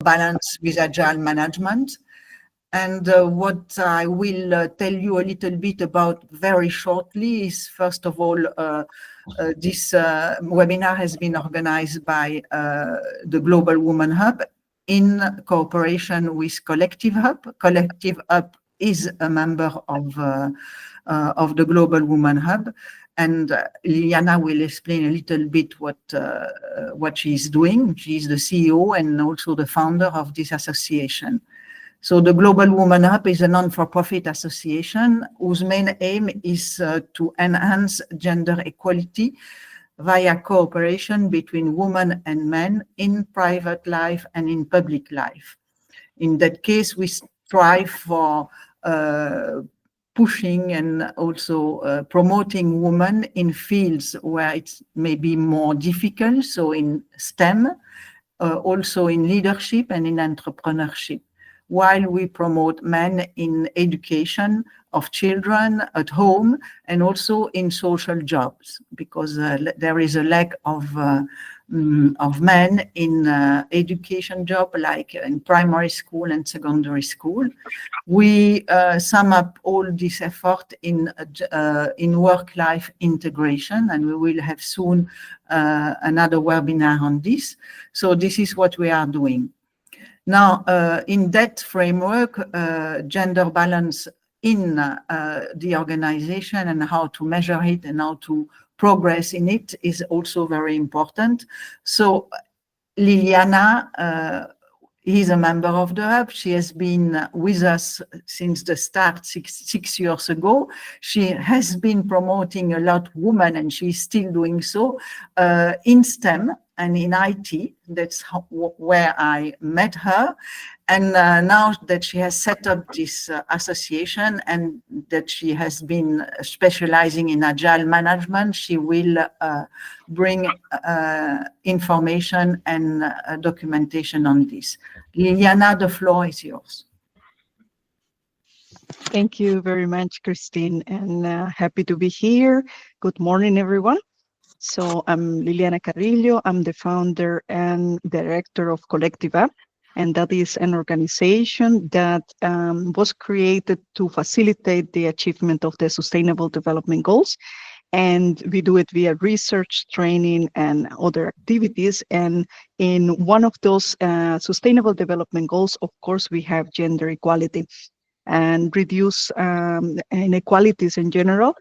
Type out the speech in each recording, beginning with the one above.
balance with agile management. And what I will tell you a little bit about very shortly is, first of all, this webinar has been organized by the GlobalWo.MenHub in cooperation with Collective Hub. Collective Hub is a member of the GlobalWo.MenHub, and Liliana will explain a little bit what she's doing. She's the CEO and also the founder of this association. So the GlobalWo.MenHub is a non-for-profit association whose main aim is to enhance gender equality via cooperation between women and men in private life and in public life. In that case, we strive for pushing and also promoting women in fields where it's maybe more difficult, so in STEM, also in leadership and in entrepreneurship, while we promote men in education of children at home and also in social jobs, because there is a lack of men in education job, like in primary school and secondary school. We sum up all this effort in work-life integration, and we will have soon another webinar on this. So this is what we are doing. Now, in that framework, gender balance in the organization and how to measure it and how to progress in it is also very important. So Liliana is a member of the Hub. She has been with us since the start six years ago. She has been promoting a lot of women, and she's still doing so in STEM and in IT. That's where I met her. And now that she has set up this association and that she has been specializing in agile management, she will bring information and documentation on this. Liliana, the floor is yours. Thank you very much, Christine, and happy to be here. Good morning, everyone. So I'm Liliana Carillo. I'm the founder and director of Collective Hub, and that is an organization that was created to facilitate the achievement of the Sustainable Development Goals. And we do it via research, training, and other activities. And in one of those Sustainable Development Goals, of course, we have gender equality and reduce inequalities in general.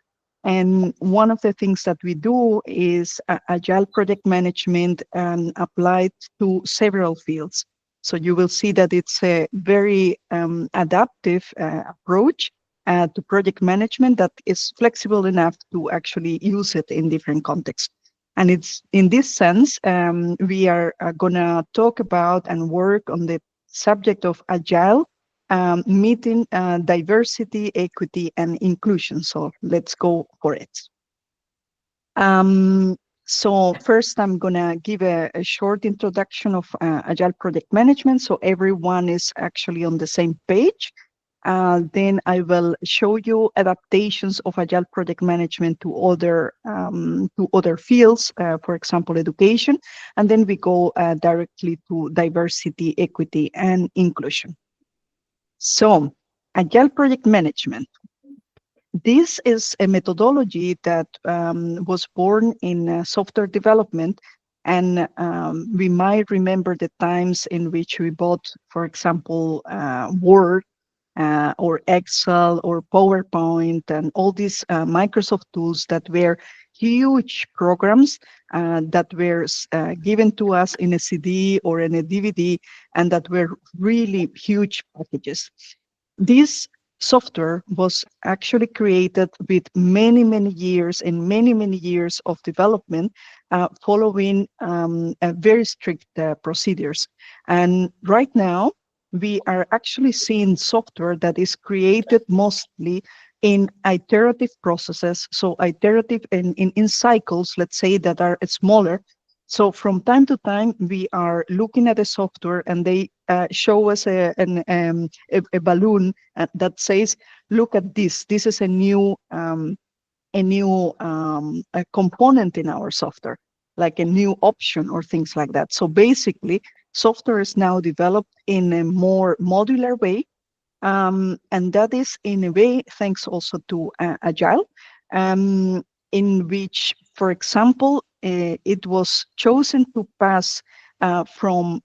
And one of the things that we do is agile project management and applied to several fields. So you will see that it's a very adaptive approach to project management that is flexible enough to actually use it in different contexts. And it's in this sense, we are gonna talk about and work on the subject of agile meeting diversity, equity, and inclusion. So let's go for it. So first, I'm gonna give a short introduction of Agile Project Management, so everyone is actually on the same page. Then I will show you adaptations of Agile Project Management to other fields, for example, education, and then we go directly to diversity, equity, and inclusion. So, Agile Project Management. This is a methodology that was born in software development, and we might remember the times in which we bought, for example, Word or Excel or PowerPoint and all these Microsoft tools that were huge programs that were given to us in a CD or in a DVD, and that were really huge packages. This software was actually created with many years and many years of development, following very strict procedures. And right now, we are actually seeing software that is created mostly in iterative processes, so iterative in cycles, let's say, that are smaller. So from time to time, we are looking at the software and they show us a balloon that says, look at this. This is a new component in our software, like a new option or things like that. So basically, Software is now developed in a more modular way, and that is in a way thanks also to Agile, in which, for example, it was chosen to pass from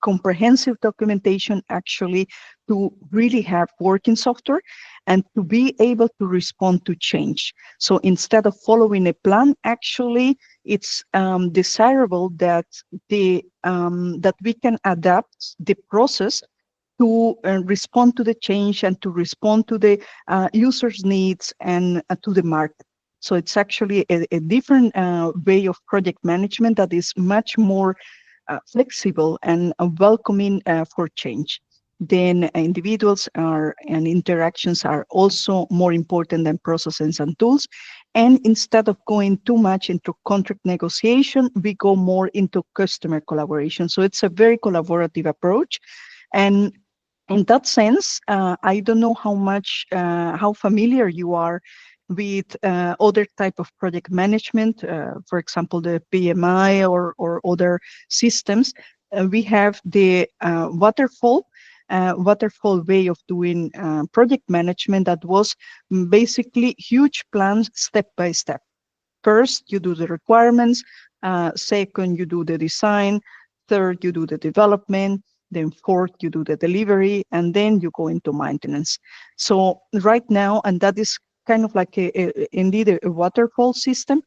comprehensive documentation actually to really have working software and to be able to respond to change. So instead of following a plan, actually it's desirable that that we can adapt the process to respond to the change and to respond to the users' needs and to the market. So it's actually a different way of project management that is much more flexible and welcoming for change. Then individuals and interactions are also more important than processes and tools. And instead of going too much into contract negotiation, we go more into customer collaboration. So it's a very collaborative approach. And in that sense, I don't know how familiar you are with other type of project management, for example, the PMI or other systems. We have the waterfall way of doing project management that was basically huge plans step by step. First, you do the requirements. Second, you do the design. Third, you do the development. Then fourth, you do the delivery, and then you go into maintenance. So right now, and that is kind of like indeed a waterfall system.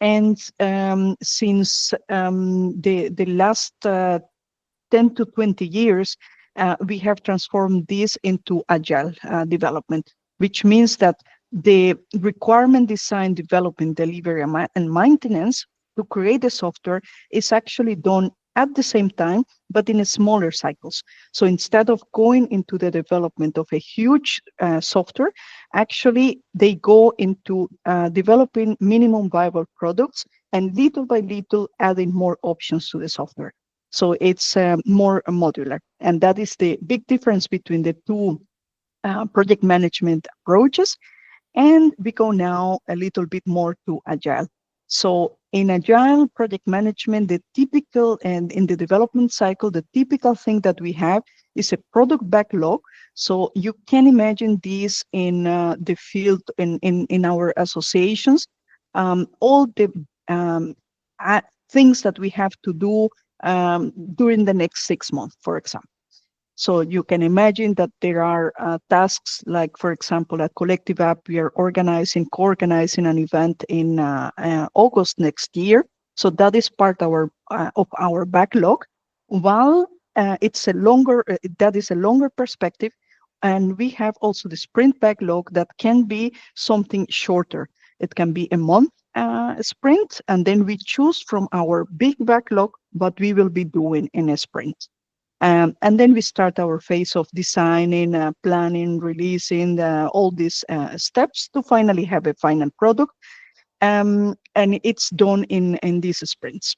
And since the last 10 to 20 years, we have transformed this into agile development, which means that the requirement design, development, delivery, and maintenance to create the software is actually done at the same time, but in smaller cycles. So instead of going into the development of a huge software, actually they go into developing minimum viable products and little by little adding more options to the software. So it's more modular. And that is the big difference between the two project management approaches. And we go now a little bit more to Agile. So in Agile project management, the typical, and in the development cycle, the typical thing that we have is a product backlog. So you can imagine this in the field, in our associations, all the things that we have to do during the next 6 months, for example. So you can imagine that there are tasks like, for example, at Collective App, we are co-organizing an event in August next year. So that is part of our backlog. While that is a longer perspective, and we have also the sprint backlog that can be something shorter. It can be a month sprint, and then we choose from our big backlog what we will be doing in a sprint. And then we start our phase of designing, planning, releasing, all these steps to finally have a final product. And it's done in these sprints.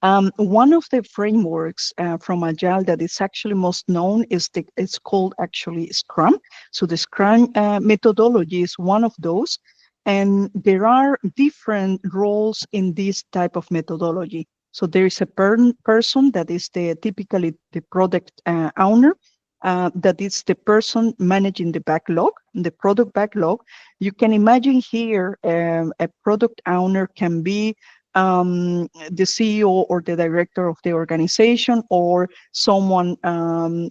One of the frameworks from Agile that is actually most known is it's called actually Scrum. So the Scrum methodology is one of those. And there are different roles in this type of methodology. So there is a person that is typically the product owner, that is the person managing the backlog, the product backlog. You can imagine here a product owner can be the CEO or the director of the organization, or someone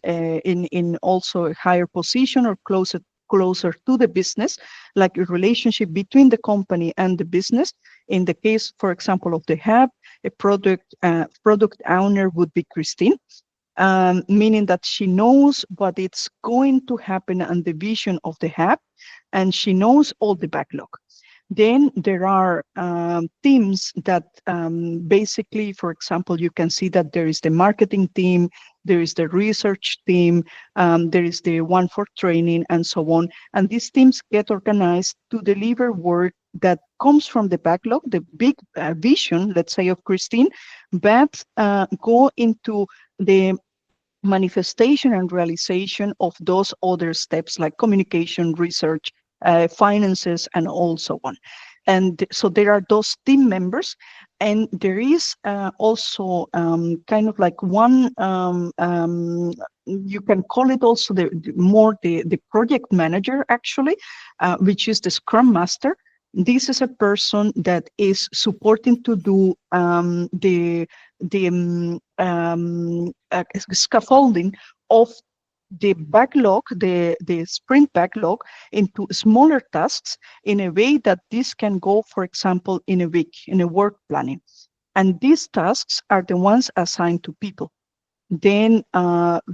in also a higher position or closer to the business, like a relationship between the company and the business. In the case, for example, of the hub, a product owner would be Christine, meaning that she knows what it's going to happen and the vision of the hub, and she knows all the backlog. Then there are teams that basically, for example, you can see that there is the marketing team, there is the research team, there is the one for training, and so on. And these teams get organized to deliver work that comes from the backlog, the big vision, let's say, of Christine, but go into the manifestation and realization of those other steps like communication, research, finances, and also on. And so there are those team members, and there is also kind of like one, you can call it also the project manager, actually, which is the Scrum Master. This is a person that is supporting to do scaffolding of the backlog, the sprint backlog, into smaller tasks in a way that this can go, for example, in a week, in a work planning. And these tasks are the ones assigned to people. Then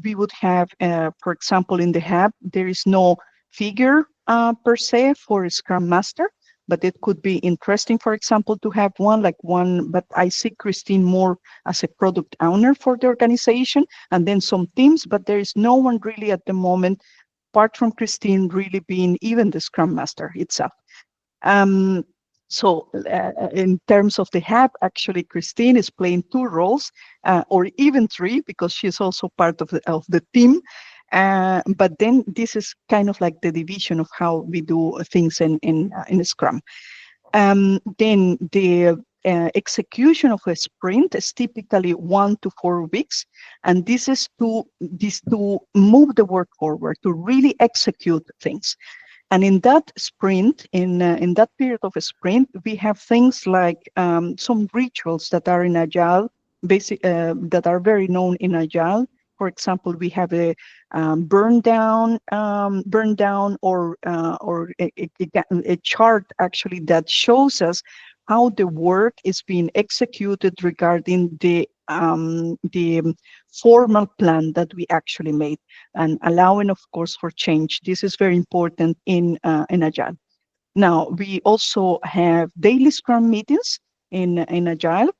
we would have, for example, in the hub, there is no figure per se for a Scrum Master, but it could be interesting, for example, to have one, but I see Christine more as a product owner for the organization, and then some teams, but there is no one really at the moment, apart from Christine, really being even the Scrum Master itself. So in terms of the hub, actually, Christine is playing two roles, or even three, because she's also part of the team. But then this is kind of like the division of how we do things in Scrum. Then the execution of a sprint is typically 1 to 4 weeks, and this is to move the work forward, to really execute things. And in that sprint, in that period of a sprint, we have things like some rituals that are in Agile, that are very known in Agile. For example, we have a burn down, or a chart actually that shows us how the work is being executed regarding the formal plan that we actually made, and allowing, of course, for change. This is very important in Agile. Now, we also have daily Scrum meetings in Agile,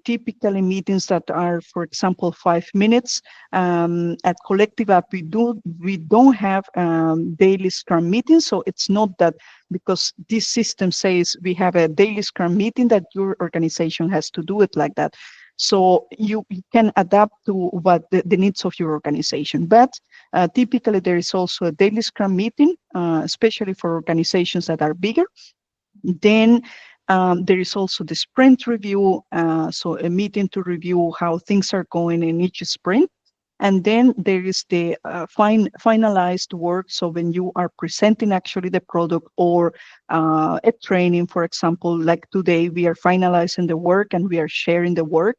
typically meetings that are, for example, 5 minutes. At Collective App, we don't have daily Scrum meetings, so it's not that because this system says we have a daily Scrum meeting that your organization has to do it like that. So you can adapt to what the needs of your organization. But typically, there is also a daily Scrum meeting, especially for organizations that are bigger. Then there is also the sprint review, so a meeting to review how things are going in each sprint. And then there is the finalized work. So when you are presenting actually the product, or a training, for example, like today, we are finalizing the work and we are sharing the work.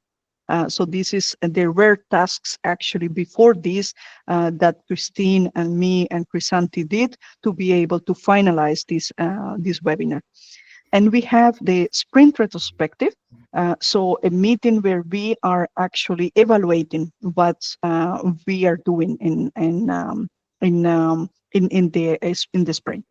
So this is the rare tasks actually before this that Christine and me and Crisanti did to be able to finalize this webinar. And we have the sprint retrospective. So a meeting where we are actually evaluating what we are doing in the sprint.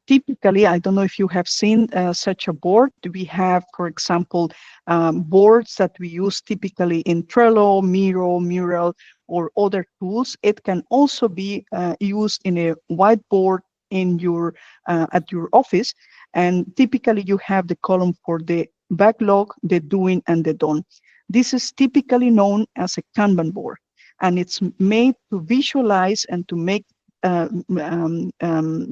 Typically, I don't know if you have seen such a board. We have, for example, boards that we use typically in Trello, Miro, Mural, or other tools. It can also be used in a whiteboard in your at your office, and typically you have the column for the backlog, the doing, and the done. This is typically known as a Kanban board, and it's made to visualize and to make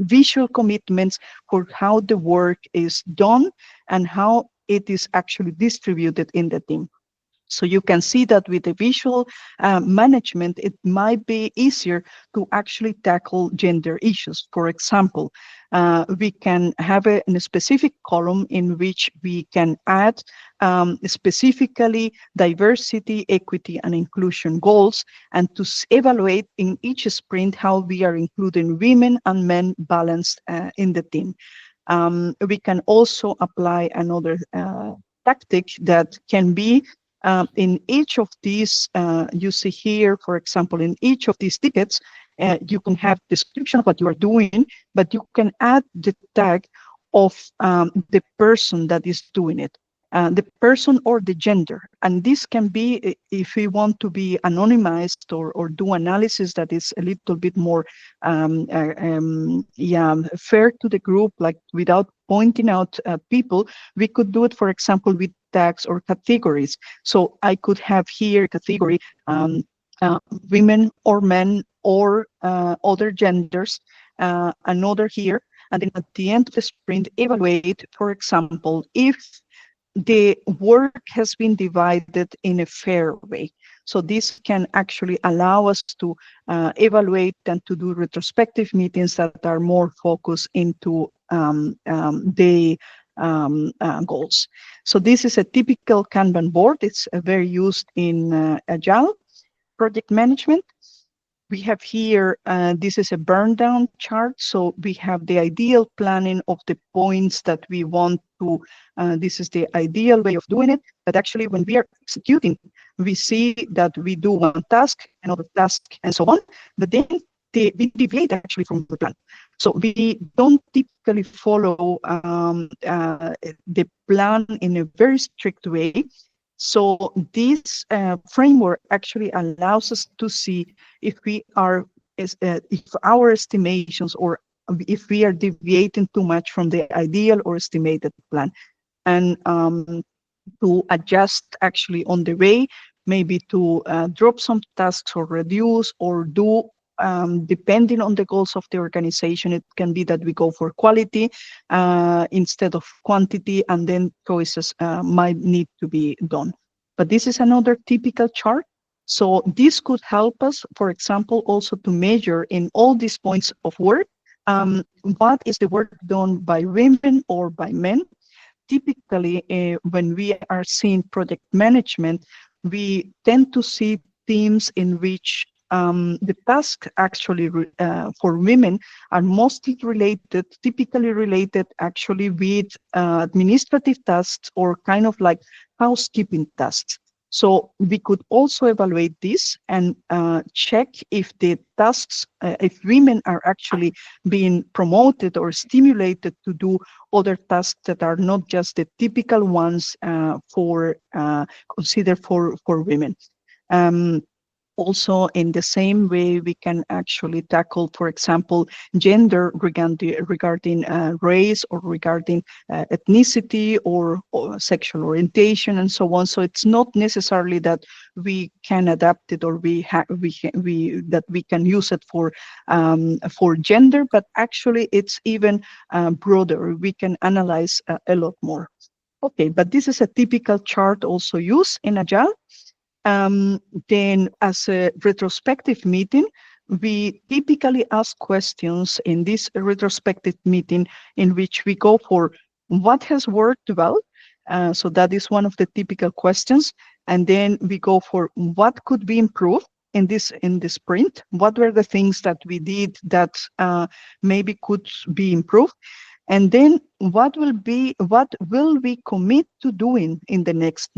visual commitments for how the work is done and how it is actually distributed in the team. So you can see that with the visual management, it might be easier to actually tackle gender issues. For example, we can have a specific column in which we can add specifically diversity, equity, and inclusion goals, and to evaluate in each sprint how we are including women and men balanced in the team. We can also apply another tactic that can be in each of these, you see here, for example, in each of these tickets, you can have description of what you are doing, but you can add the tag of the person that is doing it, the person or the gender. And this can be, if we want to be anonymized or do analysis that is a little bit more fair to the group, like without pointing out people, we could do it, for example, with tags or categories. So I could have here category women or men or other genders, another here and then at the end of the sprint, evaluate, for example, if the work has been divided in a fair way. So this can actually allow us to evaluate and to do retrospective meetings that are more focused into the goals. So this is a typical Kanban board. It's very used in Agile project management. We have here, this is a burn down chart. So we have the ideal planning of the points that we want to, this is the ideal way of doing it. But actually when we are executing, we see that we do one task, another task, and so on. But then we deviate actually from the plan. So we don't typically follow the plan in a very strict way. So this framework actually allows us to see if we are, if our estimations or if we are deviating too much from the ideal or estimated plan, and to adjust actually on the way, maybe to drop some tasks or reduce or do. Depending on the goals of the organization, it can be that we go for quality instead of quantity, and then choices might need to be done. But this is another typical chart. So this could help us, for example, also to measure in all these points of work, what is the work done by women or by men. Typically, when we are seeing project management, we tend to see teams in which the tasks actually for women are mostly related, typically related actually with administrative tasks or kind of like housekeeping tasks. So we could also evaluate this and check if the tasks, if women are actually being promoted or stimulated to do other tasks that are not just the typical ones for considered for women. Also, in the same way, we can actually tackle, for example, gender regarding race or regarding ethnicity or sexual orientation and so on. So it's not necessarily that we can adapt it or we can use it for gender, but actually it's even broader. We can analyze a lot more. Okay, but this is a typical chart also used in Agile. Then as a retrospective meeting, we typically ask questions in this retrospective meeting in which we go for what has worked well. So that is one of the typical questions. And then we go for what could be improved in this sprint. What were the things that we did that maybe could be improved? And then what will we commit to doing in the next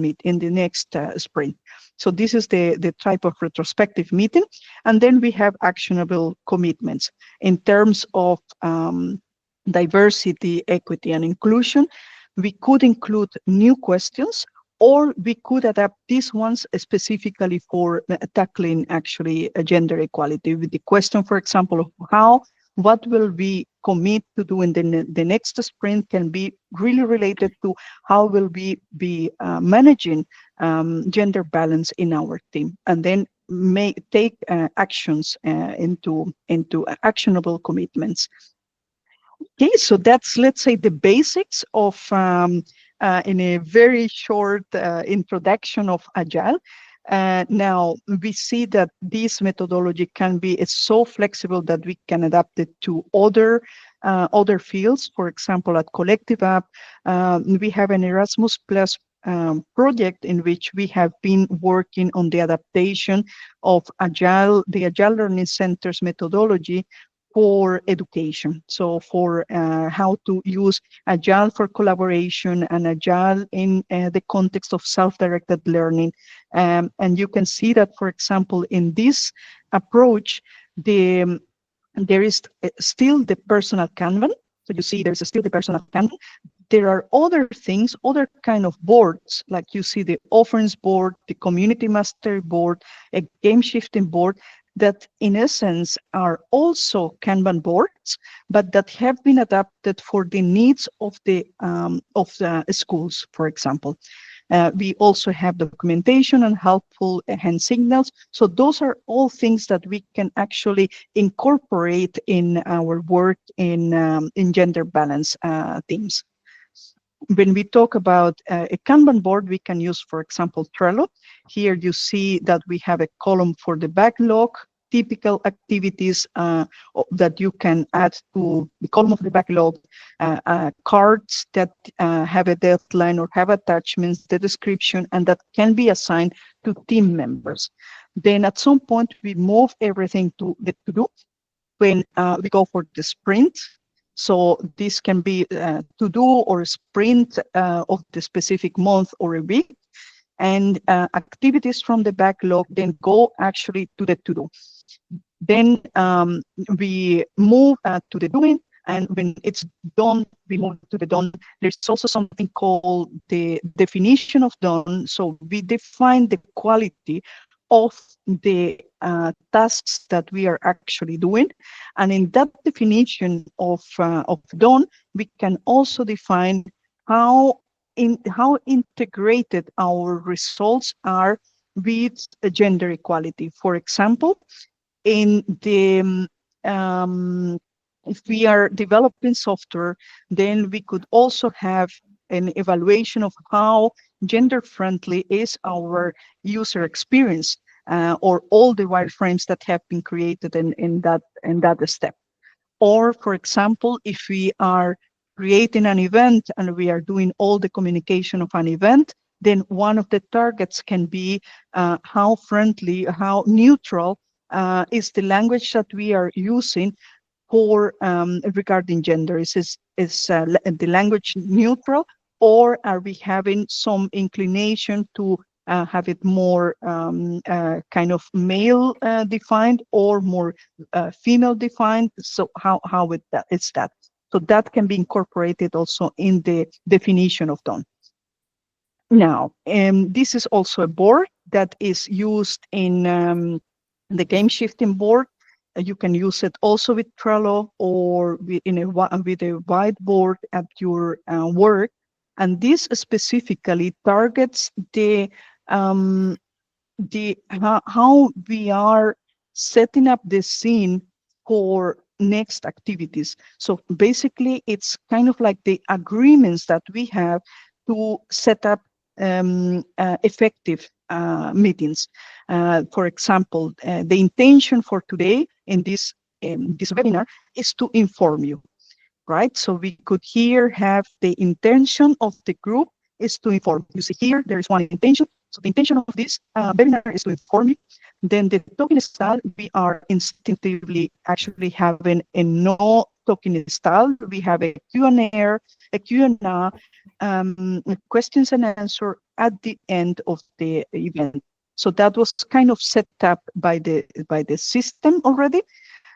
sprint? So this is the type of retrospective meeting. And then we have actionable commitments in terms of diversity, equity, and inclusion. We could include new questions, or we could adapt these ones specifically for tackling actually gender equality with the question, for example, of what will we commit to do in the next sprint can be really related to how will we be managing gender balance in our team, and then take actions into actionable commitments. Okay, so that's, let's say, the basics of in a very short introduction of Agile. Now we see that this methodology can be, it's so flexible that we can adapt it to other fields. For example, at Collective App, we have an Erasmus Plus project in which we have been working on the adaptation of the Agile Learning Centers methodology for education. So for how to use Agile for collaboration and Agile in the context of self-directed learning. And you can see that, for example, in this approach, there is still the personal Kanban. So you see there's still the personal Kanban. There are other things, other kind of boards, like you see the offerings board, the community mastery board, a game shifting board, that in essence are also Kanban boards, but that have been adapted for the needs of the schools, for example. We also have documentation and helpful hand signals. So those are all things that we can actually incorporate in our work in gender balance teams. When we talk about a Kanban board, we can use, for example, Trello. Here you see that we have a column for the backlog, typical activities that you can add to the column of the backlog, cards that have a deadline or have attachments, the description, and that can be assigned to team members. Then at some point, we move everything to the to-do when we go for the sprint. So this can be to do or sprint of the specific month or a week. And activities from the backlog then go actually to the to-do. Then we move to the doing. And when it's done, we move to the done. There's also something called the definition of done. So we define the quality of the tasks that we are actually doing. And in that definition of done, we can also define how integrated our results are with gender equality. For example, in the if we are developing software, then we could also have an evaluation of how gender friendly is our user experience or all the wireframes that have been created in that step. Or, for example, if we are creating an event and we are doing all the communication of an event, then one of the targets can be how friendly, how neutral is the language that we are using for regarding gender. Is the language neutral, or are we having some inclination to have it more kind of male defined or more female defined? So how it's that? So that can be incorporated also in the definition of done. Now, this is also a board that is used in the game shifting board. You can use it also with Trello or with a whiteboard at your work. And this specifically targets how we are setting up the scene for next activities. So basically, it's kind of like the agreements that we have to set up effective meetings. For example, the intention for today in this webinar is to inform you, right? So we could here have the intention of the group is to inform. You see here, there is one intention. So the intention of this webinar is to inform you. Then the token style, we are instinctively actually having a no token style. We have a Q&A, questions and answer at the end of the event. So that was kind of set up by the system already.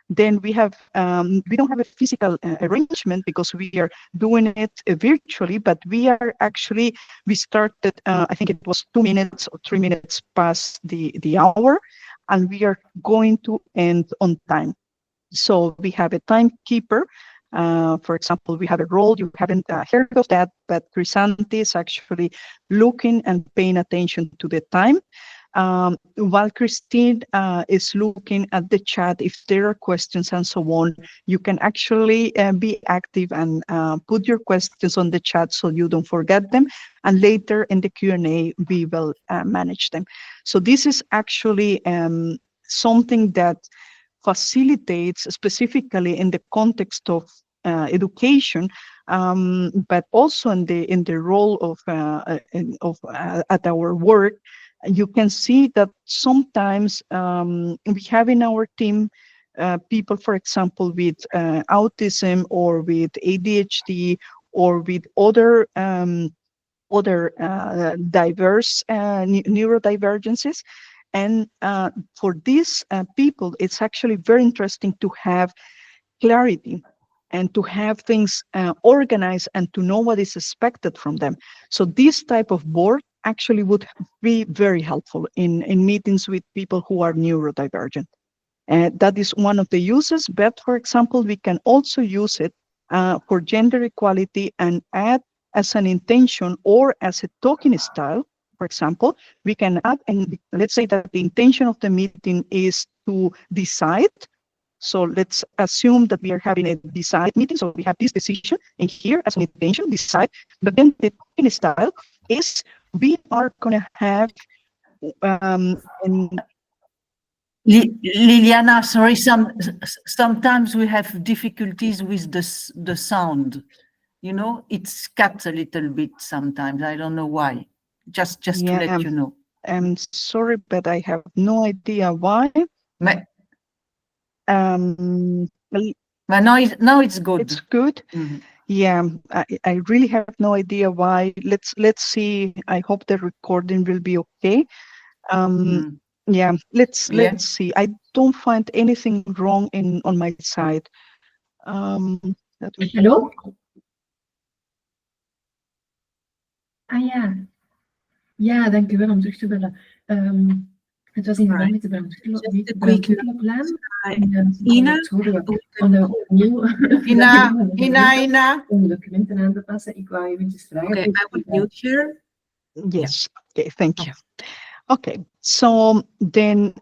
Then we have we don't have a physical arrangement because we are doing it virtually, but we started I think it was 2 minutes or 3 minutes past the hour, and we are going to end on time. So we have a timekeeper. For example, we have a role, you haven't heard of that, but Crisanti is actually looking and paying attention to the time. While Christine is looking at the chat, if there are questions and so on, you can actually be active and put your questions on the chat so you don't forget them. And later in the Q&A, we will manage them. So this is actually something that facilitates specifically in the context of education, but also in the role of at our work. You can see that sometimes we have in our team people, for example, with autism or with ADHD or with other diverse neurodivergencies. And for these people, it's actually very interesting to have clarity and to have things organized and to know what is expected from them. So this type of board actually would be very helpful in meetings with people who are neurodivergent. That is one of the uses, but for example, we can also use it for gender equality and add as an intention or as a talking style, for example, we can add, and let's say that the intention of the meeting is to decide. So let's assume that we are having a decide meeting. So we have this decision, and here as an intention, decide. But then the talking style is we are going to have Liliana, sorry, sometimes we have difficulties with the sound. You know, it's cut a little bit sometimes. I don't know why. Just to let you know. I'm sorry, but I have no idea why. But now it's good. It's good. Mm-hmm. Yeah, I really have no idea why. Let's see. I hope the recording will be okay. Yeah, let's see. I don't find anything wrong on my side. Hallo? Ah ja. Ja, dank u wel om terug te bellen. Het was inderdaad met de brandweerplan. Ina, om de documenten aan te passen. Ik wou eventjes vragen. Okay, I would mute here. Yes. Okay, thank you. Okay, so then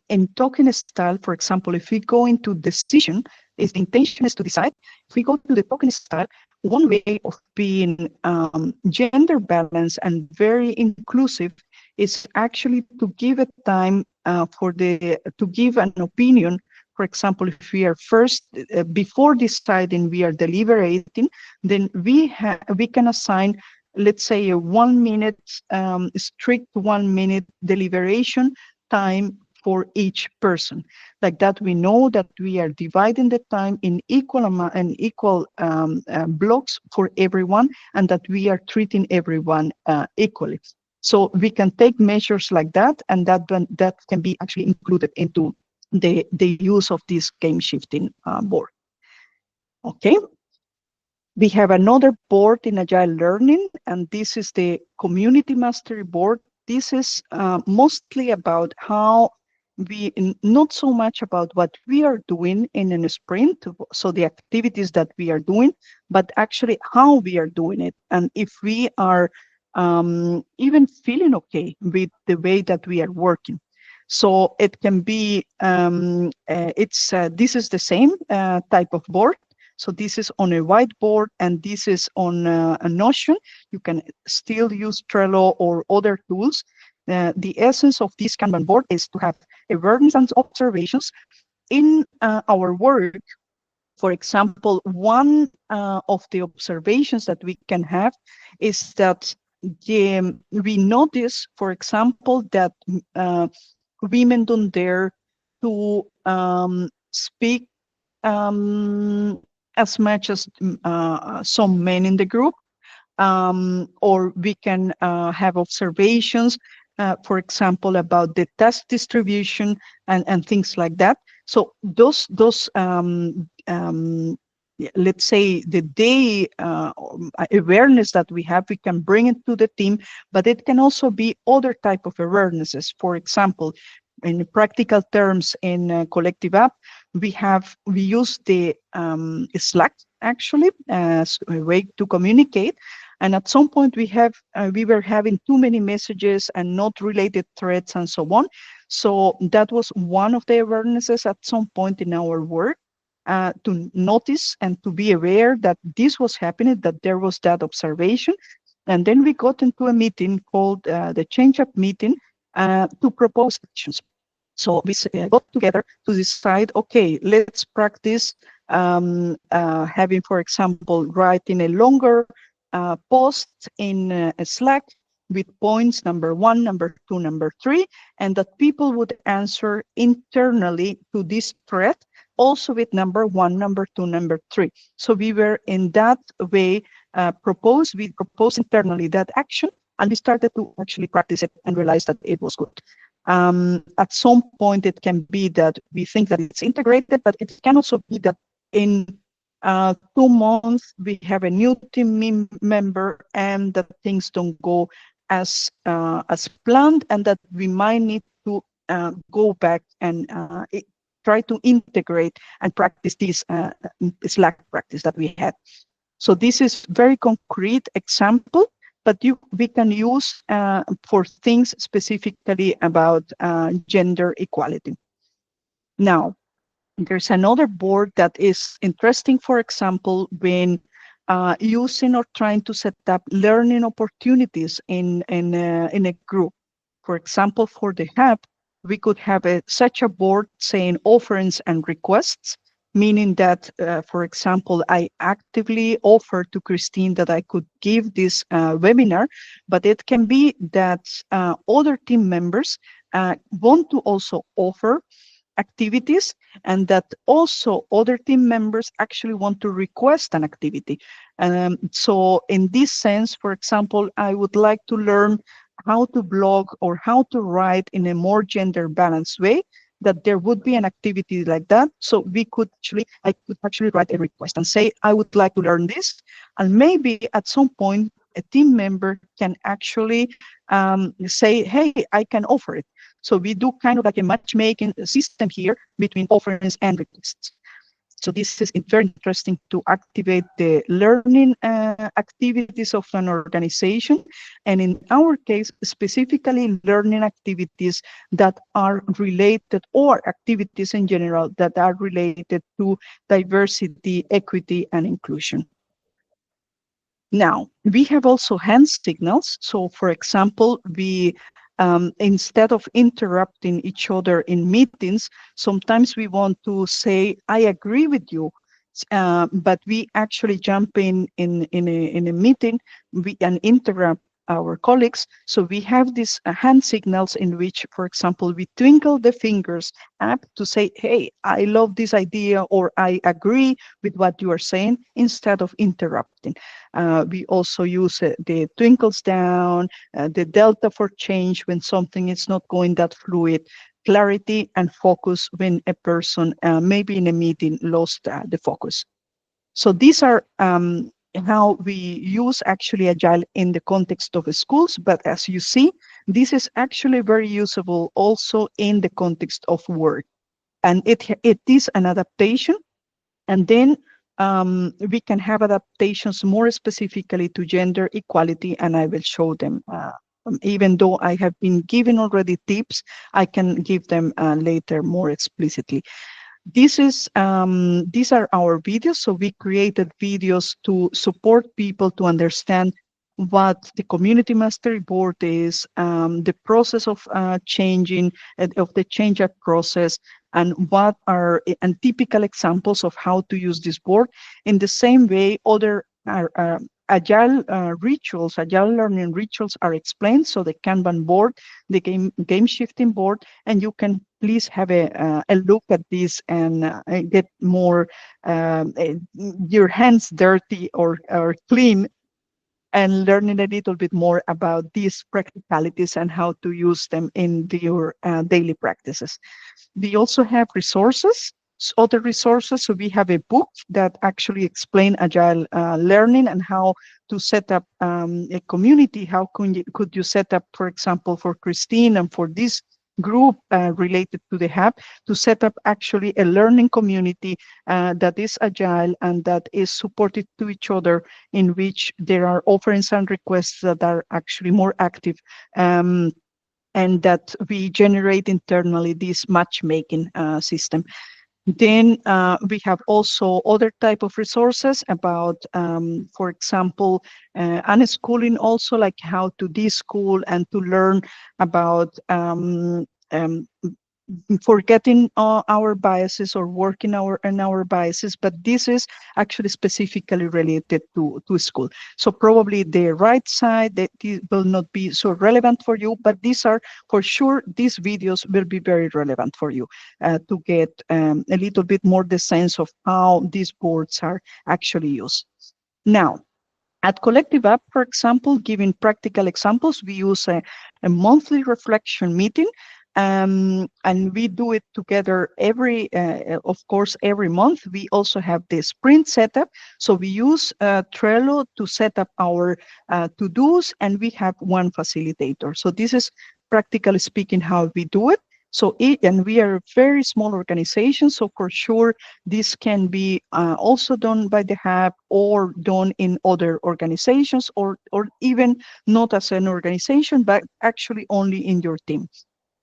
in talking style, for example, if we go into decision, if the intention is to decide, if we go to the talking style, one way of being gender balanced and very inclusive is actually to give a time to give an opinion. For example, if we are first, before deciding, we are deliberating, then we can assign, let's say, a 1 minute, strict 1 minute deliberation time for each person. Like that, we know that we are dividing the time in equal amount and equal blocks for everyone, and that we are treating everyone equally. So we can take measures like that, and that can be actually included into the use of this game shifting board. Okay. We have another board in Agile Learning, and this is the Community Mastery Board. This is mostly about how not so much about what we are doing in a sprint, so the activities that we are doing, but actually how we are doing it, and if we are even feeling okay with the way that we are working. So it can be, this is the same type of board. So this is on a whiteboard, and this is on a Notion. You can still use Trello or other tools. The essence of this Kanban board is to have awareness and observations in our work. For example, one of the observations that we can have is that we notice, for example, that women don't dare to speak as much as some men in the group, or we can have observations, for example, about the task distribution and things like that. So those let's say the day awareness that we have, we can bring it to the team, but it can also be other type of awarenesses. For example, in practical terms, in Collective App, we use the Slack actually as a way to communicate. And at some point we were having too many messages and not related threads and so on. So that was one of the awarenesses at some point in our work, to notice and to be aware that this was happening, that there was that observation. And then we got into a meeting called the Change Up meeting to propose actions. So we got together to decide, okay, let's practice having, for example, writing a longer post in a Slack with points number 1, number 2, number 3, and that people would answer internally to this thread, also with number 1, number 2, number 3. So we were in that way we proposed internally that action, and we started to actually practice it and realize that it was good. At some point, it can be that we think that it's integrated, but it can also be that in 2 months, we have a new team member and that things don't go as planned, and that we might need to go back and try to integrate and practice this Slack practice that we had. So this is very concrete example, but we can use for things specifically about gender equality. Now, there's another board that is interesting, for example, when using or trying to set up learning opportunities in a group. For example, for the hub, we could have such a board saying offerings and requests, meaning that, for example, I actively offer to Christine that I could give this webinar, but it can be that other team members want to also offer activities, and that also other team members actually want to request an activity. So in this sense, for example, I would like to learn how to blog or how to write in a more gender balanced way, that there would be an activity like that. So I could actually write a request and say, I would like to learn this. And maybe at some point, a team member can actually say, hey, I can offer it. So we do kind of like a matchmaking system here between offerings and requests. So this is very interesting to activate the learning activities of an organization. And in our case, specifically learning activities that are related, or activities in general that are related to diversity, equity, and inclusion. Now, we have also hand signals. So for example, we instead of interrupting each other in meetings, sometimes we want to say, I agree with you, but we actually jump in a meeting and interrupt our colleagues. So we have these hand signals in which, for example, we twinkle the fingers up to say, hey, I love this idea, or I agree with what you are saying, instead of interrupting. We also use the twinkles down, the delta for change when something is not going that fluid, clarity and focus when a person, maybe in a meeting, lost the focus. So these are how we use actually Agile in the context of schools. But as you see, this is actually very usable also in the context of work. And it is an adaptation. And then we can have adaptations more specifically to gender equality, and I will show them. Even though I have been given already tips, I can give them later more explicitly. These are our videos. So we created videos to support people to understand what the community mastery board is, the process of changing, of the change up process, and what are typical examples of how to use this board. In the same way, other Agile rituals, Agile learning rituals are explained. So the Kanban board, the game shifting board, and you can please have a look at this and get more your hands dirty or clean, and learning a little bit more about these practicalities and how to use them in your daily practices. We also have resources, other resources. So we have a book that actually explain Agile learning and how to set up a community. How could you set up, for example, for Christine and for this group related to the hub, to set up actually a learning community that is Agile and that is supported to each other, in which there are offerings and requests that are actually more active, and that we generate internally this matchmaking system. Then we have also other type of resources about, for example, unschooling, also like how to de-school and to learn about forgetting our biases or working in our biases, but this is actually specifically related to school. So probably the right side, that will not be so relevant for you, but these are for sure, these videos will be very relevant for you to get a little bit more the sense of how these boards are actually used. Now, at Collective App, for example, giving practical examples, we use a monthly reflection meeting. And we do it together of course, every month. We also have the sprint setup. So we use Trello to set up our to-dos, and we have one facilitator. So this is practically speaking how we do it. So and we are a very small organization, so for sure this can be also done by the hub or done in other organizations, or even not as an organization, but actually only in your team.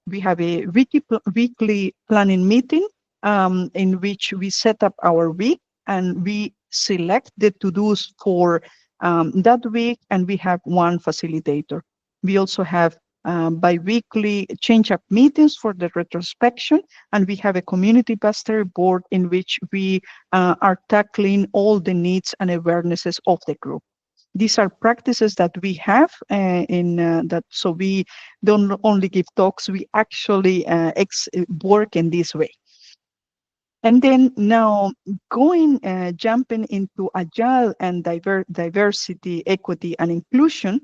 We have a weekly planning meeting in which we set up our week and we select the to-dos for that week, and we have one facilitator. We also have bi-weekly change-up meetings for the retrospection, and we have a community master board in which we are tackling all the needs and awarenesses of the group. These are practices that we have in that, so we don't only give talks, we actually work in this way. And then now jumping into agile and diversity, equity, and inclusion,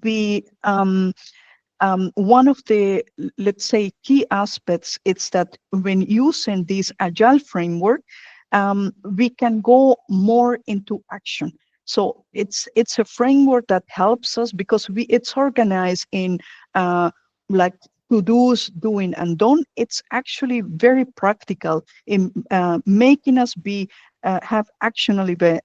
we one of the, let's say, key aspects is that when using this agile framework, we can go more into action. So it's a framework that helps us because it's organized in like to-dos, doing and done. It's actually very practical in making us have actionable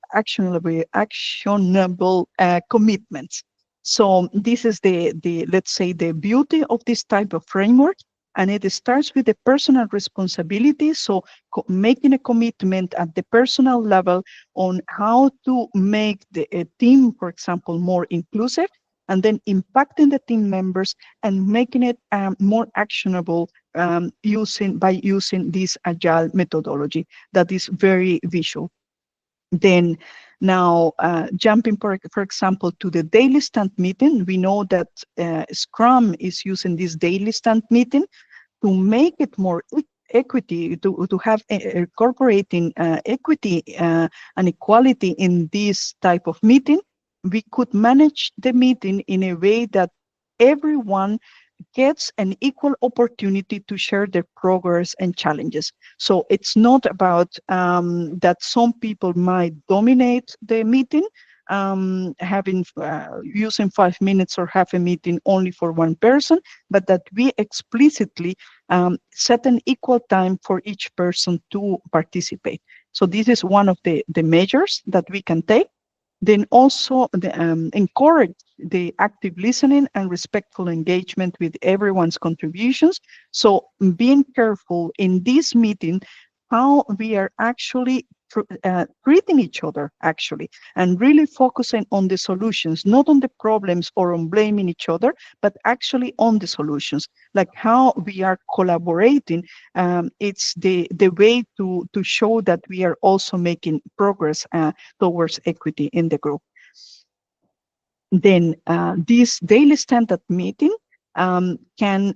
commitments. So this is the let's say the beauty of this type of framework, and it starts with the personal responsibility. So making a commitment at the personal level on how to make the team, for example, more inclusive, and then impacting the team members and making it more actionable by using this agile methodology that is very visual. Then now jumping, for example, to the daily stand meeting, we know that Scrum is using this daily stand meeting to make it more equity, to have incorporating equity and equality in this type of meeting. We could manage the meeting in a way that everyone gets an equal opportunity to share their progress and challenges. So it's not about that some people might dominate the meeting, having using 5 minutes or half a meeting only for one person, but that we explicitly set an equal time for each person to participate. So this is one of the measures that we can take. Then also encourage the active listening and respectful engagement with everyone's contributions. So being careful in this meeting how we are actually treating each other, actually, and really focusing on the solutions, not on the problems or on blaming each other, but actually on the solutions, like how we are collaborating. It's the way to show that we are also making progress towards equity in the group. Then this daily stand-up meeting can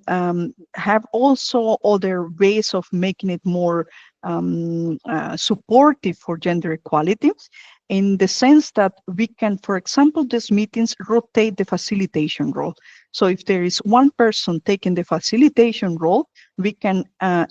have also other ways of making it more supportive for gender equality, in the sense that we can, for example, these meetings rotate the facilitation role. So if there is one person taking the facilitation role, we can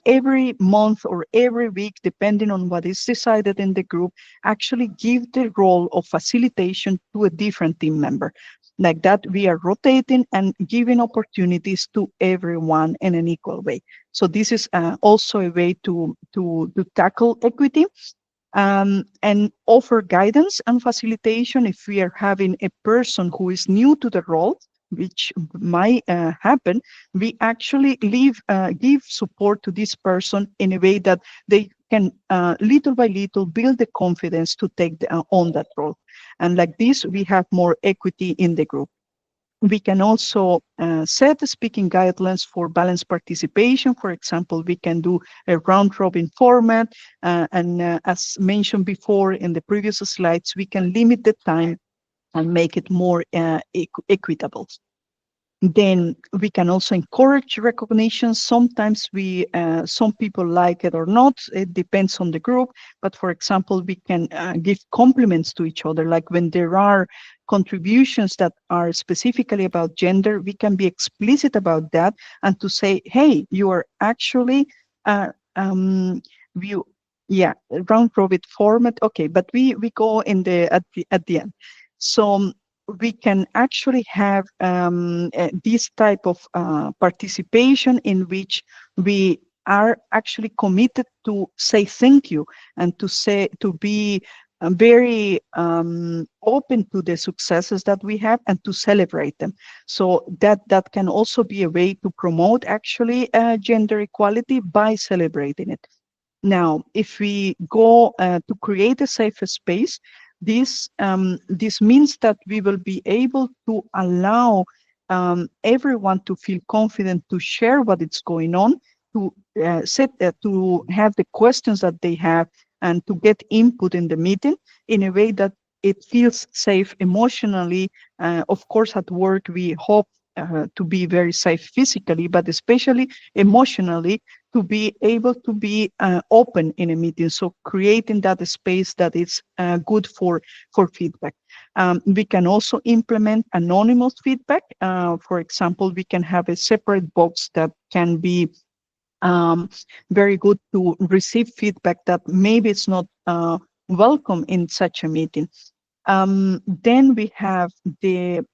every month or every week, depending on what is decided in the group, actually give the role of facilitation to a different team member. Like that, we are rotating and giving opportunities to everyone in an equal way. So this is also a way to tackle equity. And offer guidance and facilitation if we are having a person who is new to the role, which might happen. We actually give support to this person in a way that they can little by little build the confidence to take on that role. And like this, we have more equity in the group. We can also set the speaking guidelines for balanced participation. For example, we can do a round-robin format. And as mentioned before in the previous slides, we can limit the time and make it more equitable. Then we can also encourage recognition. Sometimes some people like it or not. It depends on the group. But for example, we can give compliments to each other. Like when there are contributions that are specifically about gender, we can be explicit about that and to say, hey, you are actually, round robin format. Okay, but we go in at the end. So we can actually have this type of participation in which we are actually committed to say thank you and to be very open to the successes that we have and to celebrate them. So that can also be a way to promote actually gender equality by celebrating it. Now, if we go to create a safer space, this means that we will be able to allow everyone to feel confident to share what is going on, to to have the questions that they have, and to get input in the meeting in a way that it feels safe emotionally. Of course, at work we hope to be very safe physically, but especially emotionally, to be able to be open in a meeting. So creating that space that is good for feedback. We can also implement anonymous feedback. For example, we can have a separate box that can be very good to receive feedback that maybe it's not welcome in such a meeting. Then we have the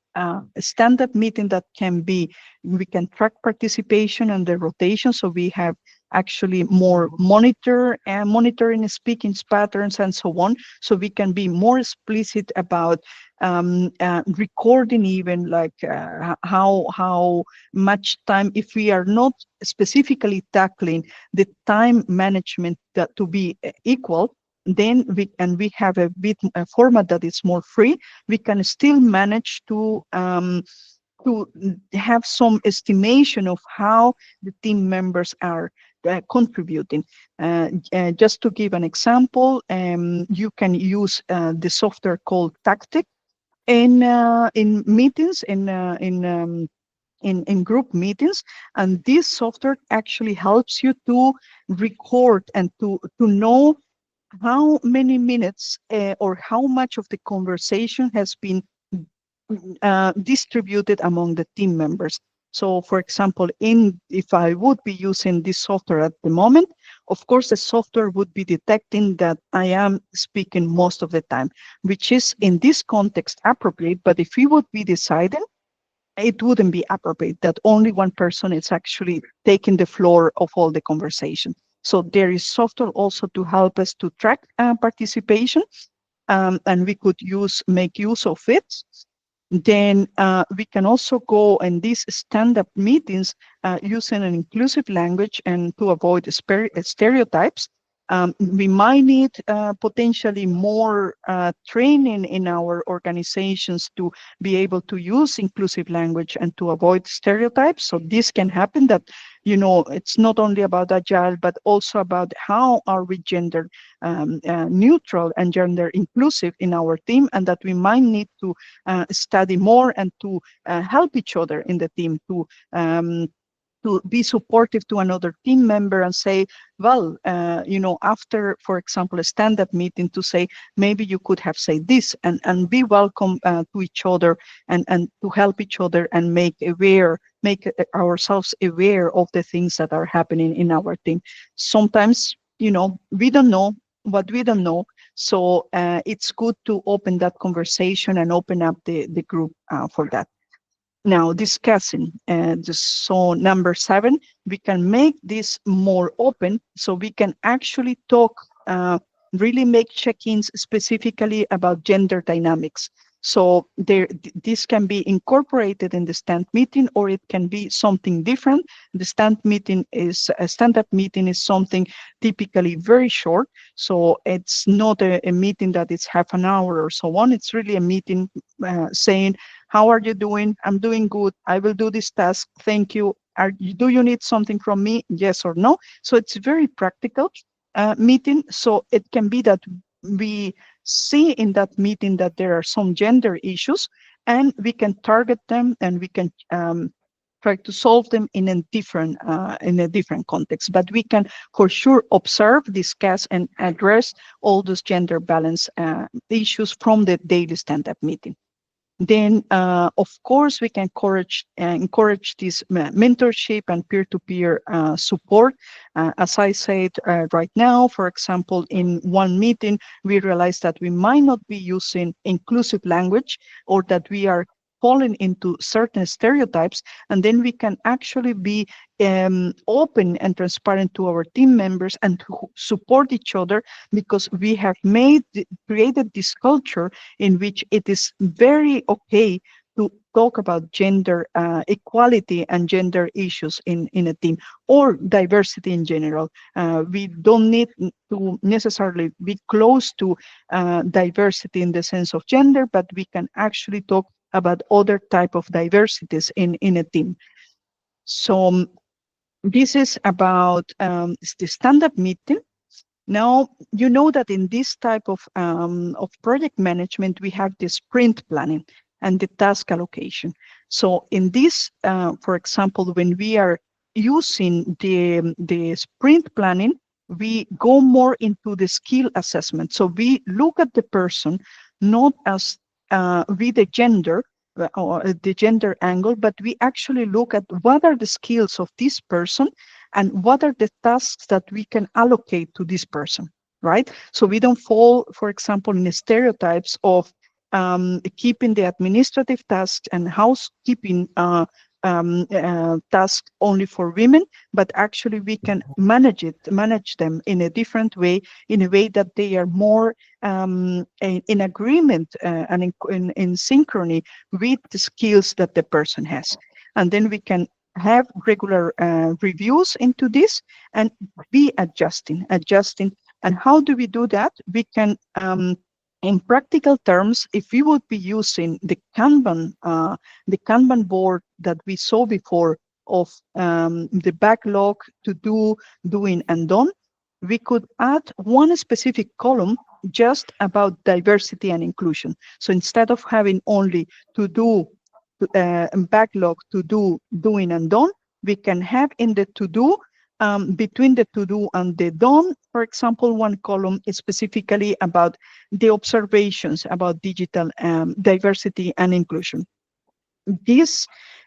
stand-up meeting that can be, we can track participation and the rotation. So we have actually more monitoring speaking patterns and so on. So we can be more explicit about recording, even like how much time, if we are not specifically tackling the time management that to be equal, then we have a format that is more free, we can still manage to have some estimation of how the team members are contributing. Just to give an example, you can use the software called Tactic in meetings, in group meetings, and this software actually helps you to record and to know how many minutes or how much of the conversation has been distributed among the team members. So, for example, if I would be using this software at the moment, of course, the software would be detecting that I am speaking most of the time, which is in this context appropriate. But if we would be deciding, it wouldn't be appropriate that only one person is actually taking the floor of all the conversation. So there is software also to help us to track participation, and we could make use of it. Then we can also go in these stand-up meetings using an inclusive language and to avoid stereotypes. We might need potentially more training in our organizations to be able to use inclusive language and to avoid stereotypes. So this can happen, that, it's not only about Agile, but also about how are we gender neutral and gender inclusive in our team, and that we might need to study more and to help each other in the team to be supportive to another team member and say, well, after, for example, a stand-up meeting, to say, maybe you could have said this, and be welcome to each other, and to help each other and make ourselves aware of the things that are happening in our team. Sometimes, we don't know what we don't know. So it's good to open that conversation and open up the group for that. Now, discussing, so number 7, we can make this more open, so we can actually talk, really make check-ins specifically about gender dynamics. So this can be incorporated in the stand meeting, or it can be something different. The stand-up meeting is something typically very short, so it's not a meeting that is half an hour or so on. It's really a meeting saying, how are you doing? I'm doing good. I will do this task. Thank you. Do you need something from me? Yes or no? So it's very practical meeting. So it can be that we see in that meeting that there are some gender issues, and we can target them, and we can try to solve them in a different context. But we can for sure observe, discuss, and address all those gender balance issues from the daily stand-up meeting. Then, of course, we can encourage this mentorship and peer-to-peer support. As I said right now, for example, in one meeting, we realized that we might not be using inclusive language, or that we are falling into certain stereotypes, and then we can actually be open and transparent to our team members and to support each other, because we have created this culture in which it is very okay to talk about gender equality and gender issues in a team, or diversity in general. We don't need to necessarily be close to diversity in the sense of gender, but we can actually talk about other type of diversities in a team. So this is about the stand-up meeting. Now, you know that in this type of project management, we have the sprint planning and the task allocation. So in this, for example, when we are using the sprint planning, we go more into the skill assessment. So we look at the person not as with the gender, or the gender angle, but we actually look at what are the skills of this person and what are the tasks that we can allocate to this person, right? So we don't fall, for example, in the stereotypes of keeping the administrative tasks and housekeeping tasks only for women, but actually we can manage them in a different way, in a way that they are more in agreement and in synchrony with the skills that the person has. And then we can have regular reviews into this and be adjusting. And how do we do that? We can, in practical terms, if we would be using the Kanban board that we saw before of the backlog, to do, doing, and done, we could add one specific column just about diversity and inclusion. So instead of having only to do, backlog, to do, doing, and done, we can have in the to do, between the to do and the done, for example, one column is specifically about the observations about digital diversity and inclusion. This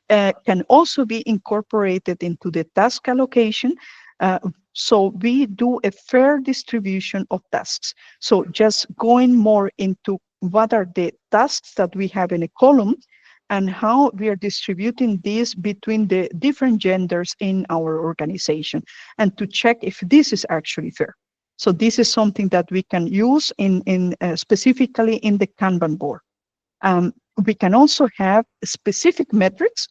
can also be incorporated into the task allocation. So we do a fair distribution of tasks. So just going more into what are the tasks that we have in a column, and how we are distributing these between the different genders in our organization, and to check if this is actually fair. So this is something that we can use in specifically in the Kanban board. We can also have specific metrics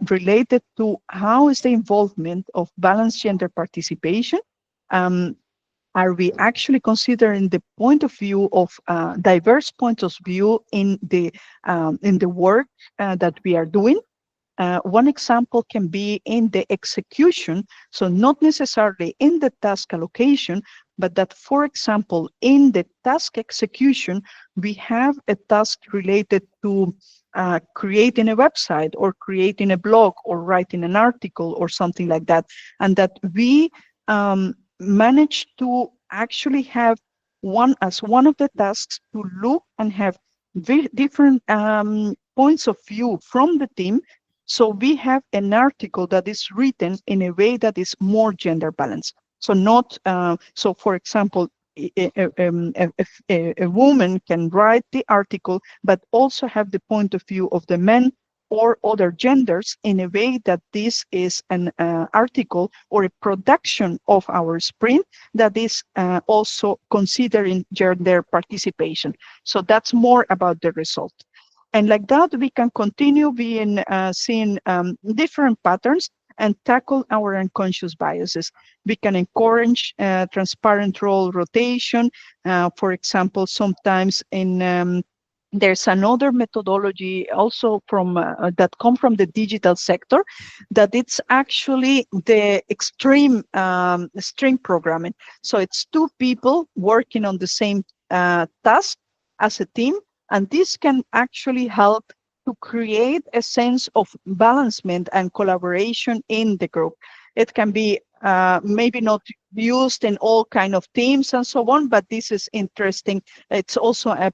related to how is the involvement of balanced gender participation. Are we actually considering the point of view of diverse points of view in the work that we are doing? One example can be in the execution, so not necessarily in the task allocation, but that, for example, in the task execution, we have a task related to creating a website, or creating a blog, or writing an article, or something like that, and that we manage to actually have one of the tasks to look and have different points of view from the team. So we have an article that is written in a way that is more gender balanced. So not, so for example, a woman can write the article, but also have the point of view of the men or other genders, in a way that this is an article or a production of our sprint that is also considering gender participation. So that's more about the result. And like that, we can continue being seeing different patterns and tackle our unconscious biases. We can encourage transparent role rotation. For example, sometimes in there's another methodology also from that come from the digital sector, that it's actually the extreme string programming. So it's two people working on the same task as a team, and this can actually help to create a sense of balancement and collaboration in the group. It can be maybe not used in all kind of teams and so on, but this is interesting. It's also a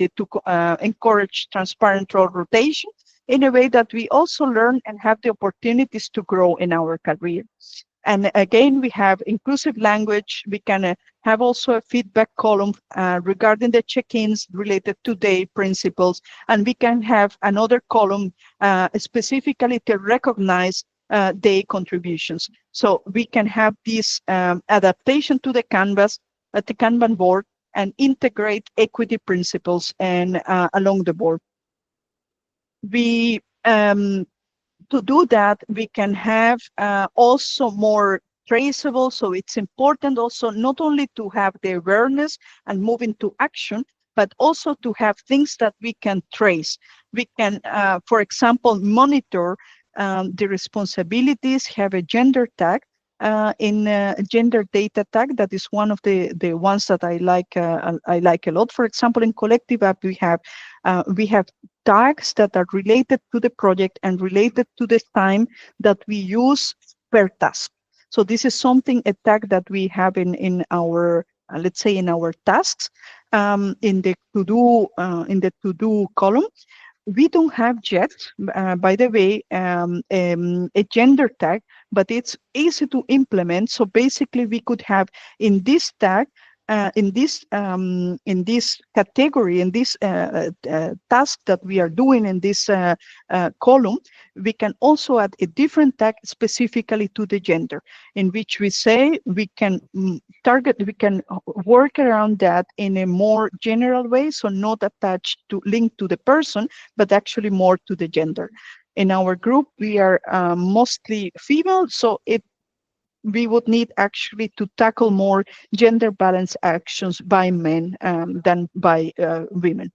community to encourage transparent role rotation in a way that we also learn and have the opportunities to grow in our career. And again, we have inclusive language. We can have also a feedback column regarding the check-ins related to day principles. And we can have another column specifically to recognize day contributions. So we can have this adaptation to the canvas at the Kanban board and integrate equity principles and along the board. We to do that, we can have also more traceable. So it's important also not only to have the awareness and move into action, but also to have things that we can trace. We can, for example, monitor the responsibilities, have a gender tag in gender data tag. That is one of the ones that I like a lot. For example, in Collective App, we have tags that are related to the project and related to the time that we use per task. So this is something, a tag that we have in our, let's say, in our tasks, in the to-do column. We don't have yet, by the way, a gender tag, but it's easy to implement. So basically, we could have in this tag, in this category, in this task that we are doing in this column, we can also add a different tag specifically to the gender, in which we say we can we can work around that in a more general way, so not attached to link to the person, but actually more to the gender. In our group, we are mostly female, so we would need actually to tackle more gender balance actions by men than by women.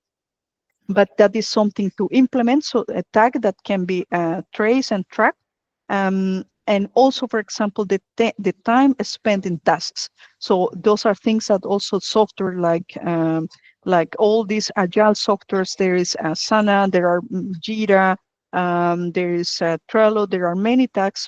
But that is something to implement, so a tag that can be traced and tracked. And also, for example, the time spent in tasks. So those are things that also software like all these agile softwares, there is Asana, there are Jira, there is Trello, there are many tasks,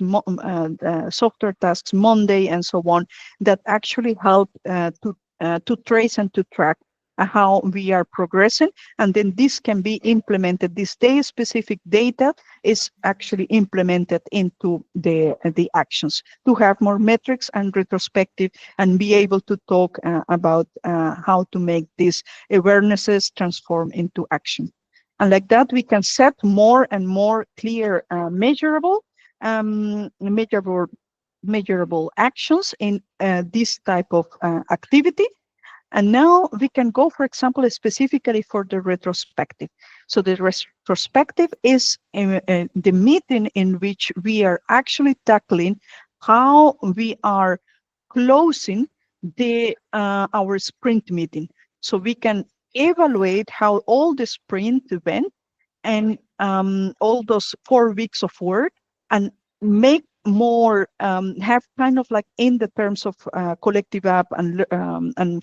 software tasks, Monday, and so on, that actually help to trace and to track how we are progressing. And then this can be implemented. This day-specific data is actually implemented into the actions to have more metrics and retrospective and be able to talk about how to make these awarenesses transform into action. And like that, we can set more and more clear, measurable actions in this type of activity. And now we can go, for example, specifically for the retrospective. So the retrospective is the meeting in which we are actually tackling how we are closing our sprint meeting. So we can evaluate how all the sprint went and all those 4 weeks of work, and make more have kind of like in the terms of Collective App and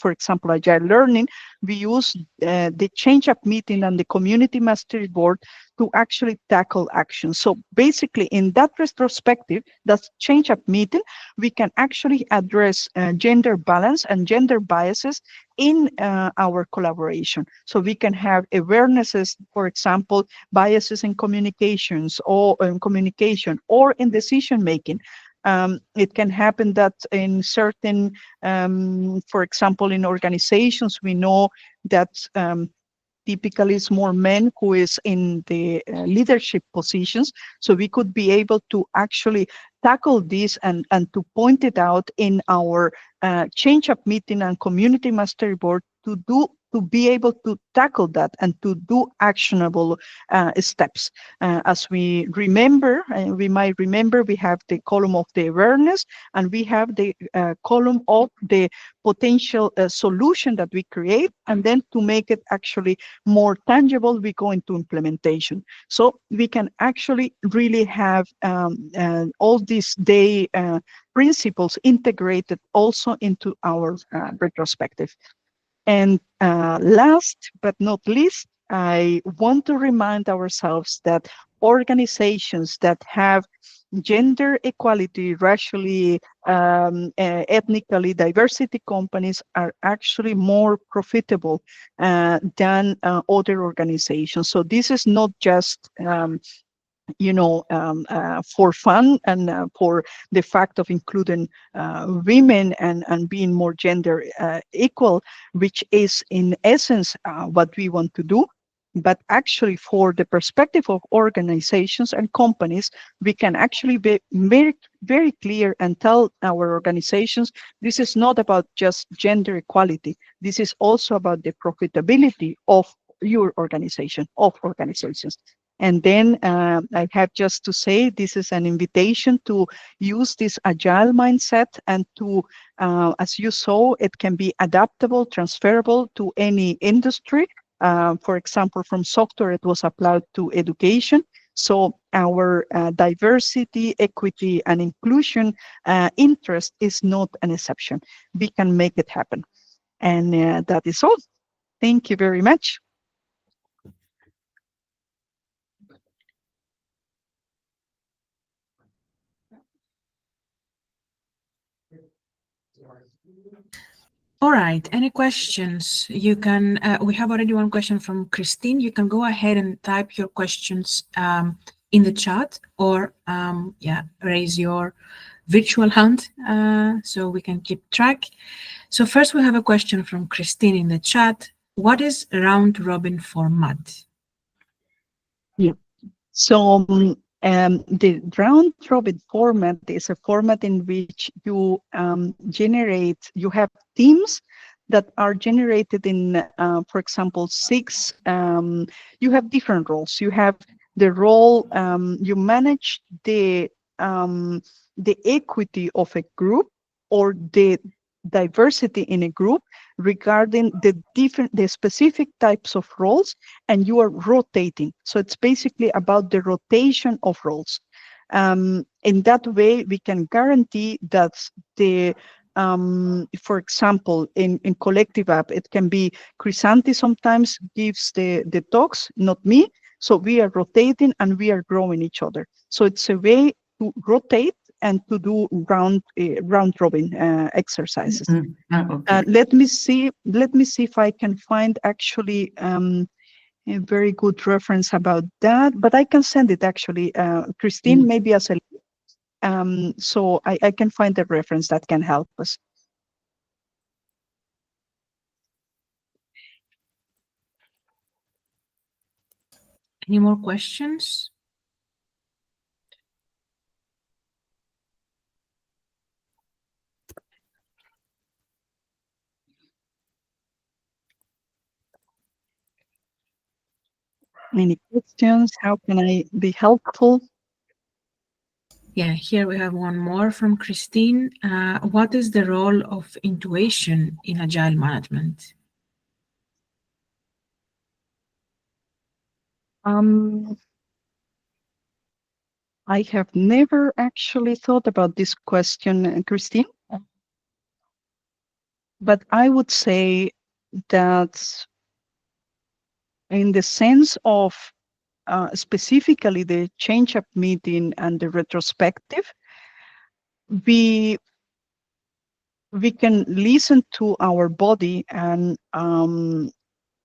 for example Agile Learning, we use the change up meeting and the community mastery board to actually tackle actions. So basically in that retrospective, that change up meeting, we can actually address gender balance and gender biases in our collaboration. So we can have awarenesses, for example, biases in communications or in communication or in decision making. It can happen that in certain, for example, in organizations, we know that typically it's more men who is in the leadership positions. So we could be able to actually tackle this and to point it out in our change up meeting and community mastery board to be able to tackle that and to do actionable steps. As we remember, we might remember, we have the column of the awareness and we have the column of the potential solution that we create. And then to make it actually more tangible, we go into implementation. So we can actually really have all these day principles integrated also into our retrospective. And last but not least, I want to remind ourselves that organizations that have gender equality, racially, ethnically diversity companies are actually more profitable than other organizations. So this is not just for fun and for the fact of including women and being more gender equal, which is in essence what we want to do. But actually, for the perspective of organizations and companies, we can actually be very, very clear and tell our organizations, this is not about just gender equality. This is also about the profitability of your organization, of organizations. And then I have just to say, this is an invitation to use this agile mindset and to, as you saw, it can be adaptable, transferable to any industry. For example, from software, it was applied to education. So our diversity, equity, and inclusion interest is not an exception. We can make it happen. And that is all. Thank you very much. All right, any questions? You can, we have already one question from Christine. You can go ahead and type your questions in the chat, or raise your virtual hand so we can keep track. So first we have a question from Christine in the chat. What is round robin format? Yeah. So the round robin format is a format in which you you have teams that are generated in, for example, 6, you have different roles. You have the role, you manage the equity of a group or the diversity in a group regarding the specific types of roles, and you are rotating. So it's basically about the rotation of roles. In that way, we can guarantee that for example, in collective app, it can be Crisanti sometimes gives the talks, not me. So we are rotating and we are growing each other. So it's a way to rotate and to do round robin exercises. Okay. Let me see if I can find actually a very good reference about that, but I can send it actually, Christine, maybe as a so I can find a reference that can help us. Any more questions? Any questions? How can I be helpful? Yeah, here we have one more from Christine. What is the role of intuition in agile management? I have never actually thought about this question, Christine, but I would say that in the sense of specifically the change-up meeting and the retrospective, we can listen to our body and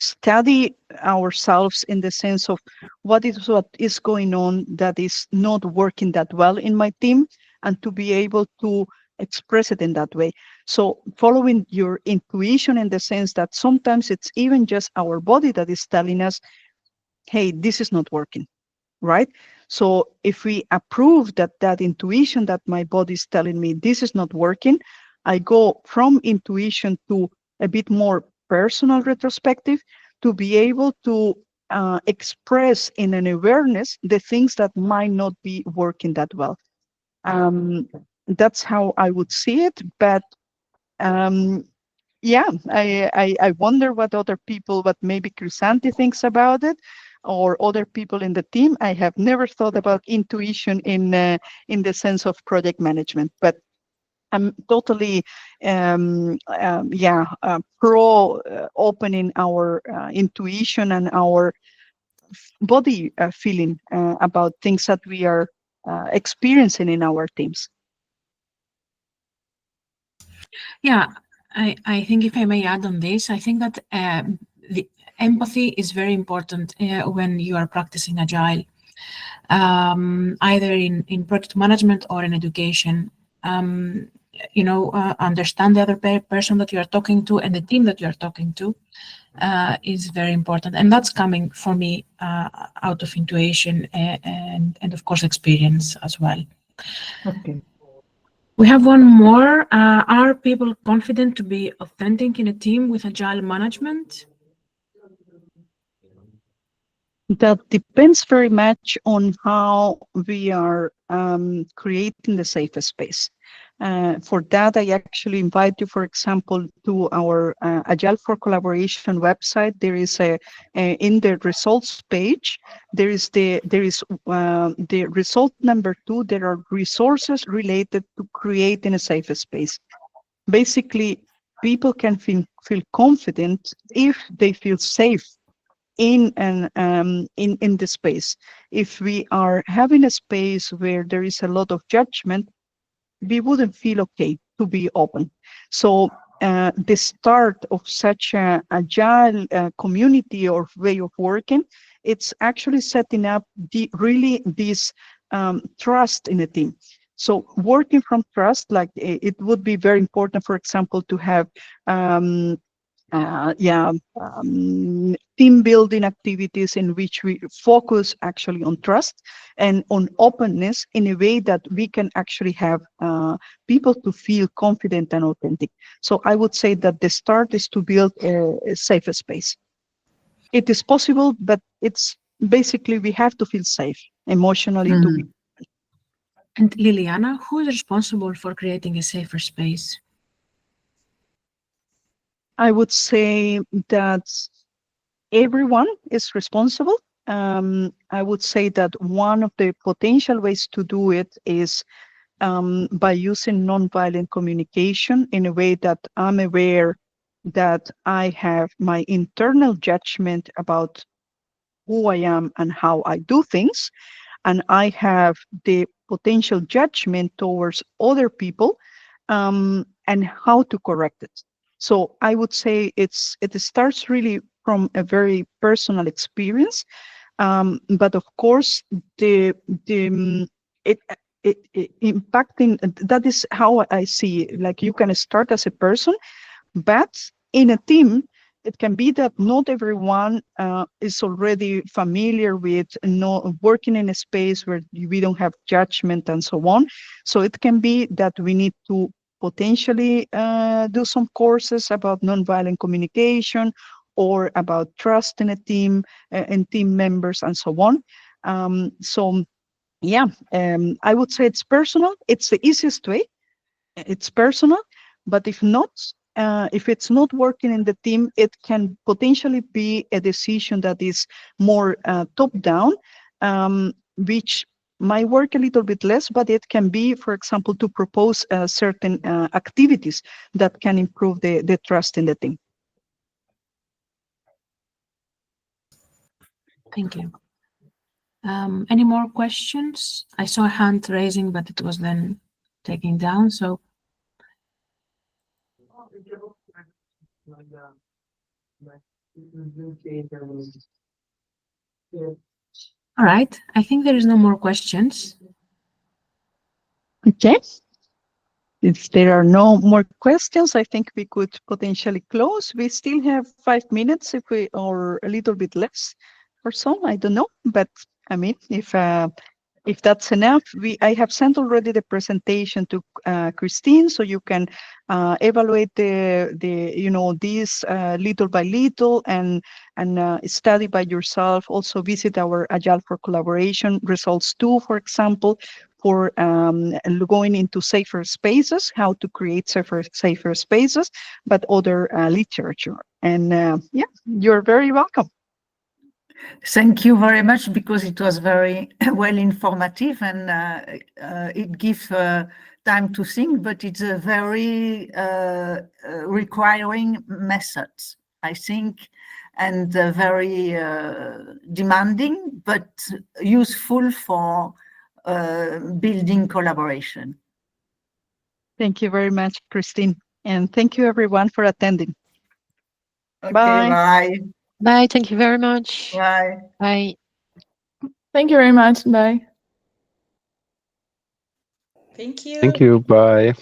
study ourselves in the sense of what is going on that is not working that well in my team, and to be able to express it in that way. So following your intuition in the sense that sometimes it's even just our body that is telling us, hey, this is not working, right? So if we approve that intuition that my body is telling me this is not working, I go from intuition to a bit more personal retrospective to be able to express in an awareness the things that might not be working that well. That's how I would see it. But yeah, I wonder what other people, what maybe Crisanti thinks about it, or other people in the team. I have never thought about intuition in the sense of project management, but I'm totally pro opening our intuition and our body feeling about things that we are experiencing in our teams. Yeah, I think if I may add on this, I think that the empathy is very important when you are practicing Agile, either in project management or in education. Understand the other person that you are talking to and the team that you are talking to is very important. And that's coming for me out of intuition and of course, experience as well. Okay. We have one more. Are people confident to be authentic in a team with Agile management? That depends very much on how we are creating the safest space. For that, I actually invite you, for example, to our Agile for Collaboration website. There is in the results page, there is the result number 2. There are resources related to creating a safe space. Basically, people can feel confident if they feel safe in the space. If we are having a space where there is a lot of judgment, we wouldn't feel okay to be open. So the start of such a agile community or way of working, it's actually setting up this trust in a team. So working from trust, like it would be very important, for example, to have team building activities in which we focus actually on trust and on openness in a way that we can actually have people to feel confident and authentic. So I would say that the start is to build a safer space. It is possible, but it's basically we have to feel safe emotionally to be. And Liliana, who is responsible for creating a safer space? I would say that everyone is responsible. I would say that one of the potential ways to do it is by using nonviolent communication in a way that I'm aware that I have my internal judgment about who I am and how I do things, and I have the potential judgment towards other people and how to correct it. So I would say it starts really from a very personal experience, but of course it impacting, that is how I see it. Like you can start as a person, but in a team it can be that not everyone is already familiar with working in a space where we don't have judgment and so on. So it can be that we need to potentially do some courses about nonviolent communication or about trust in a team and team members and so on. I would say it's personal. It's the easiest way. It's personal, but if not, if it's not working in the team, it can potentially be a decision that is more top-down, which might work a little bit less, but it can be, for example, to propose certain activities that can improve the trust in the team. Thank you. Any more questions? I saw a hand raising, but it was then taken down. So. All right. I think there is no more questions. Okay. If there are no more questions, I think we could potentially close. We still have 5 minutes or a little bit less or so. I don't know, but I mean, if that's enough, I have sent already the presentation to Christine, so you can evaluate this little by little and study by yourself. Also visit our Agile for Collaboration results 2, for example, for going into safer spaces, how to create safer spaces, but other literature. And you're very welcome. Thank you very much, because it was very well informative, and it gives time to think, but it's a very requiring method, I think, and very demanding, but useful for building collaboration. Thank you very much, Christine. And thank you everyone for attending. Okay, Bye. bye. Bye. Thank you very much. Bye. Bye. Thank you very much. Bye. Thank you. Thank you. Bye.